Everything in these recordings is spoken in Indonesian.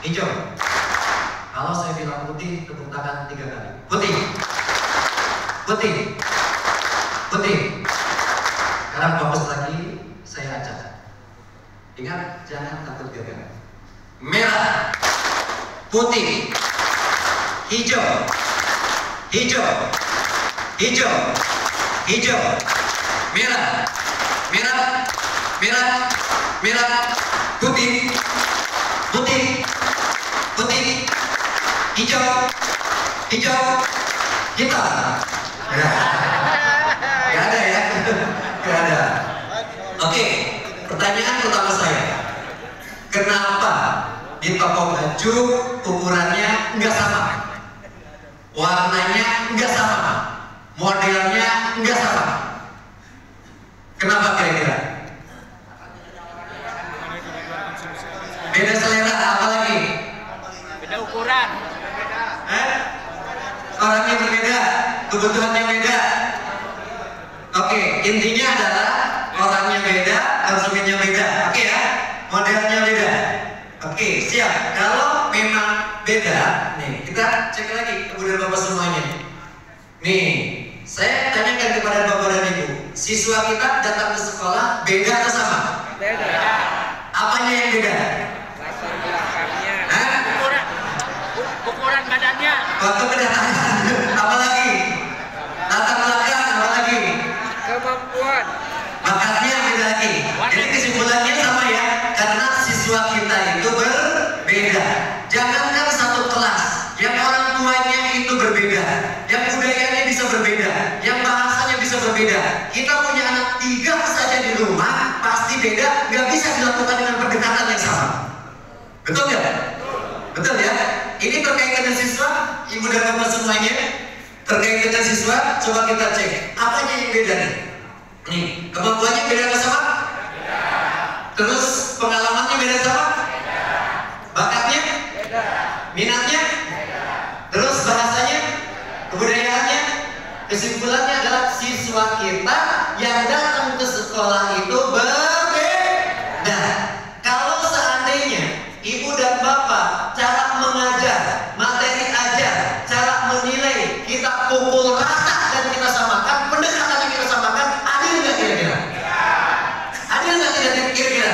hijau. Kalau saya bilang putih, tepuk tangan 3 kali. Putih. Putih. Putih. Sekarang fokus lagi, saya ajak. Ingat, jangan takut gagal. Merah, putih, hijau, hijau, hijau, hijau, merah, merah, merah, merah, putih, putih, putih, hijau, hijau, hitam. Gak ada ya? Gak ada. Oke, pertanyaan pertama saya, kenapa di toko baju ukurannya nggak sama, warnanya nggak sama, modelnya nggak sama? Kenapa kira-kira? Beda selera, apalagi? Beda ukuran. Orangnya berbeda, kebutuhannya beda. Oke, intinya adalah orangnya beda, konsumennya beda. Oke ya, modelnya beda. Oke, siap. Kalau memang beda, nih kita cek lagi kemudian bapak semuanya. Nih, saya tanyakan kepada bapak dan ibu, siswa kita datang ke sekolah beda atau sama? Beda. Apanya yang beda? Latar belakangnya. Hah? Ukuran badannya. Waktu kedatangan, apalagi? Latar belakang, apalagi? Kemampuan. Bakatnya beda lagi. Jadi kesimpulannya sama ya, karena siswa kita itu berbeda. Jangankan satu kelas, yang orang tuanya itu berbeda, yang budayanya bisa berbeda, yang bahasanya bisa berbeda. Kita punya anak 3 saja di rumah, pasti beda, nggak bisa dilakukan dengan pendekatan yang sama. Betul nggak? Betul ya? Ini terkait dengan siswa, ibu dan bapak semuanya. Terkait dengan siswa, coba kita cek, apanya yang beda nih? Nih, kemampuannya beda nggak sama? Beda. Terus pengalamannya beda sama? Beda. Bakatnya? Beda. Minatnya? Beda. Terus bahasanya? Kebudayaannya? Kesimpulannya adalah siswa kita yang datang ke sekolah itu berbeda. Kalau seandainya ibu dan bapak cara mengajar, materi ajar, cara menilai kita pukul rata dan kita samakan, pendekatannya kita samakan, adil nggak kira-kira? Adil nggak kira-kira?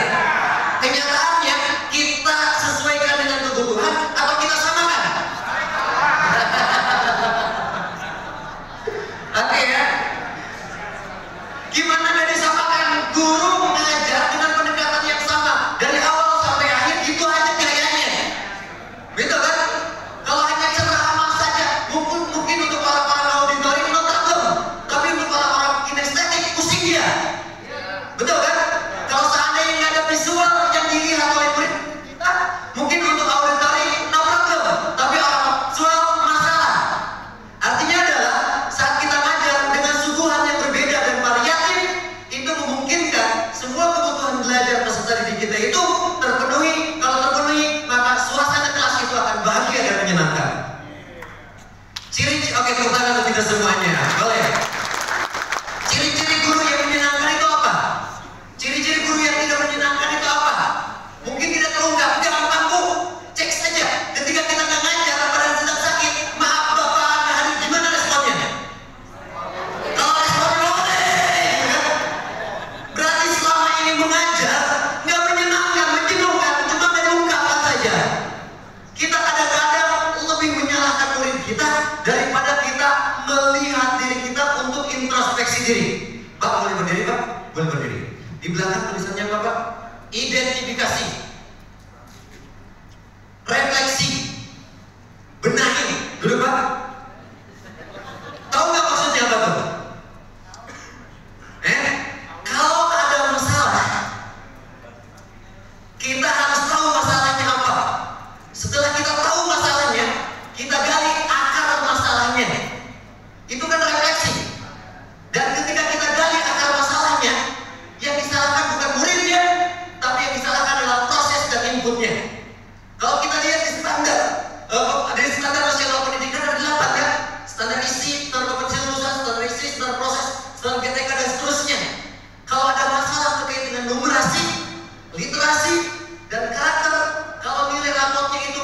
Kenyataannya kita sesuaikan dengan kebutuhan atau kita samakan? Oke ya. Gimana nggak disamakan? Guru mengajar dengan pendekatan yang sama dari awal sampai akhir, itu aja gayanya. Betul kan? Kalau hanya ceramah saja, mungkin untuk orang-orang auditorium no problem, tapi untuk orang-orang kinestetik pusing dia. Betul kan? Kalau seandainya nggak ada visual yang dilihat oleh murid kita, mungkin untuk auditorium no problem, tapi orang visual masalah. Artinya adalah saat kita ngajar dengan suguhan yang berbeda dan variatif, itu memungkinkan semua kebutuhan belajar peserta didik kita itu terpenuhi. Kalau terpenuhi, maka suasana kelas itu akan bahagia dan menyenangkan. Ciri-ciri, oke, tepuk tangan untuk kita semuanya, boleh? Ciri-ciri guru yang menyenangkan itu apa? Ciri-ciri guru yang tidak menyenangkan itu apa? Mungkin tidak terungkap, gampang bu, cek saja. Ketika kita nggak ngajar, badan sedang sakit, maaf bapak nggak hadir, gimana responnya? Kalau responnya boleh, berarti selama ini mengajar nggak menyenangkan, menjenuhkan, cuma nggak diungkapkan saja. Kita kadang-kadang lebih menyalahkan murid kita daripada kita melihat diri kita untuk introspeksi diri. Pak boleh berdiri pak? Boleh berdiri. Di belakang tulisannya apa pak? Identifikasi, refleksi, benahi. Duduk pak. Tahu nggak maksudnya apa tuh? Kalau ada masalah, kita harus tahu masalahnya apa. Setelah kita tahu masalahnya, kita gali akar masalahnya. Itu kan refleksi. Dan ketika kita gali akar masalahnya, yang disalahkan bukan muridnya, tapi yang disalahkan adalah proses dan inputnya. Kalau kita lihat di standar, dari standar nasional pendidikan ada 8 kan? Standar isi, standar kompetensi lulusan, standar isi, standar proses, standar GTK dan seterusnya. Kalau ada masalah terkait dengan numerasi, literasi, dan karakter, kalau nilai rapotnya itu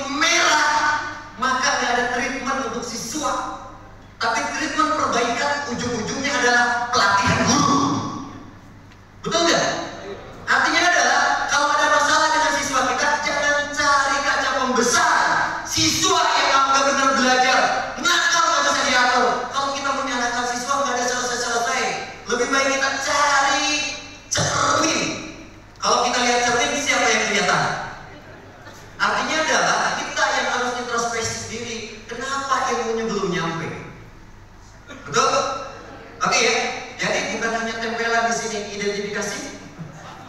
Artinya adalah kita yang harus introspeksi diri. Kenapa ilmunya belum nyampe? Betul? Oke ya. Jadi bukan hanya tempelan di sini, identifikasi,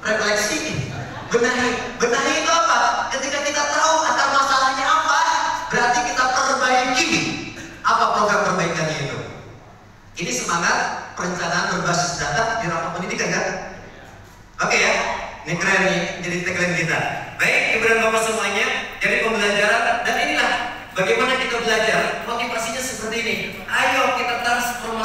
refleksi, benahi. Benahi itu apa? Ketika kita tahu akar masalahnya apa, berarti kita perbaiki. Apa program perbaikannya itu? Ini semangat perencanaan berbasis data di rapat pendidikan kan? Oke ya. Ini keren nih, jadi tagline kita. Baik, Ibu dan Bapak semuanya, jadi pembelajaran dan inilah bagaimana kita belajar, motivasinya seperti ini. Ayo kita transformasi